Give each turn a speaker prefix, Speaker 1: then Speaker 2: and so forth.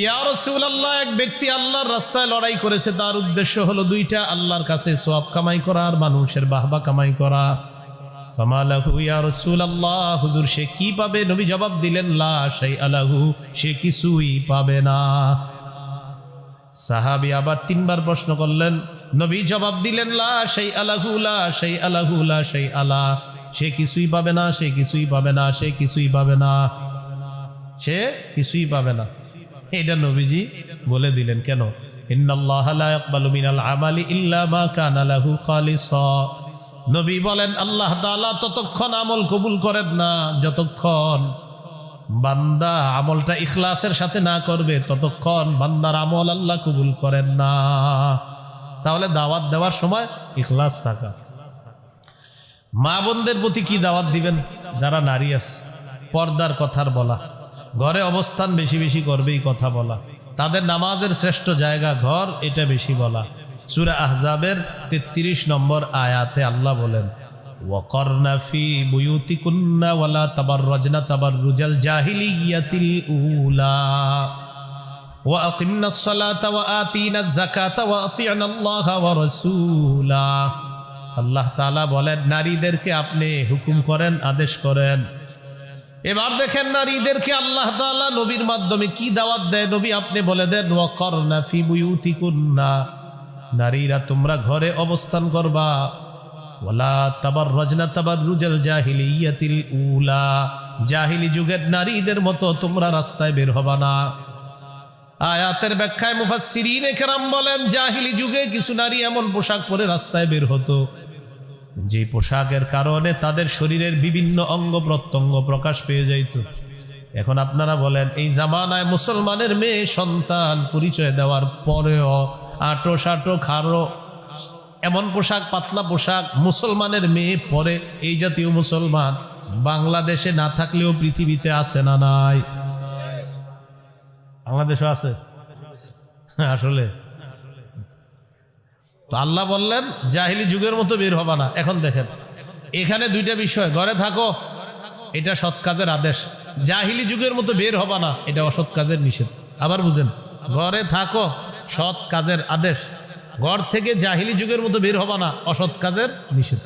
Speaker 1: ইয়া রাসূলুল্লাহ, এক ব্যক্তি আল্লাহর রাস্তায় লড়াই করেছে, তার উদ্দেশ্য হলো দুইটা, আল্লাহর কাছে সওয়াব কামাই করা আর মানুষের বাহবা কামাই করা। ফামা লাহু ইয়া রাসূলুল্লাহ, হুজুর সে কি পাবে? নবী জবাব দিলেন, লা শাইআ লাহু, সে কিছুই পাবে না। সাহাবী আবার তিনবার প্রশ্ন করলেন, নবী জবাব দিলেন, লা শাইআ লাহু, লা শাইআ লাহু, লা শাইআ লা, সে কিছুই পাবে না, সে কিছুই পাবে না, সে কিছুই পাবে না, সে কিছুই পাবে না। এটা নবীজি বলে দিলেন। কেন? ইন্নাল্লাহা লা ইয়াকবালু মিনাল আমালি ইল্লা মা কানা লাহু খালিসা। নবী বলেন, আল্লাহ তাআলা ততক্ষণ আমল কবুল করেন না যতক্ষণ বান্দা আমলটা ইখলাসের সাথে না করবে, ততক্ষণ বান্দার আমল আল্লাহ কবুল করেন না। তাহলে দাওয়াত দেওয়ার সময় ইখলাস থাকা। মা বোনদের প্রতি কি দাওয়াত দিবেন? যারা নারী আছে, পর্দার কথার বলা, ঘরে অবস্থান বেশি বেশি করবেই কথা বলা, তাদের নামাজের শ্রেষ্ঠ জায়গা ঘর, এটা বেশি বলা। সূরা আহজাবের 33 নম্বর আয়াতে আল্লাহ বলেন, ওয়াকারনা ফি বুয়ুতিকুন্না ওয়ালা তাবাররাজনা তাবাররুজাল জাহিলিয়াতিল উলা ওয়া আকিমনাস সালাতা ওয়া আতিনাজ যাকাতা ওয়া আতি'নাল্লাহা ওয়া রাসূলা। আল্লাহ তাআলা বলেন, নারীদেরকে আপনি হুকুম করেন, আদেশ করেন। এবার দেখেন নারীদেরকে আল্লাহ তাআলা নবীর মাধ্যমে কি দাওয়াত দেয়। নবী আপনি বলে দেন, ওয়াকারনা ফি বুয়ুতিকুন্না, নারীরা তোমরা ঘরে অবস্থান করবা, ওয়ালা তাবাররাজনা তাবাররুজাল জাহিলিয়াতিল উলা, জাহিলি যুগের নারীদের মতো তোমরা রাস্তায় বের হবা না। আয়াতের ব্যাখ্যায় মুফাসসিরিনে কেরাম বলেন, জাহিলি যুগে কিছু নারী এমন পোশাক পরে রাস্তায় বের হতো যে পোশাকের কারণে তাদের শরীরের বিভিন্ন অঙ্গ প্রত্যঙ্গ প্রকাশ পেয়ে যাইত। এখন আপনারা বলেন, এই জামানায় মুসলমানের মেয়ে সন্তান পরিচয় দেওয়ার পরেও আটো সাটো খাড়ো এমন পোশাক, পাতলা পোশাক মুসলমানের মেয়ে পরে, এই জাতীয় মুসলমান বাংলাদেশে না থাকলেও পৃথিবীতে আছে না নাই? বাংলাদেশও আছে আসলে। তো আল্লাহ বললেন জাহিলি যুগের মতো বের হবা না। এখন দেখেন এখানে দুইটা বিষয়, ঘরে থাকো এটা সৎ কাজের আদেশ, জাহিলি যুগের মতো বের হবা না এটা অসৎ কাজের নিষেধ। আবার বুঝেন, ঘরে থাকো সৎ কাজের আদেশ, ঘর থেকে জাহিলি যুগের মতো বের হবা না অসৎ কাজের নিষেধ।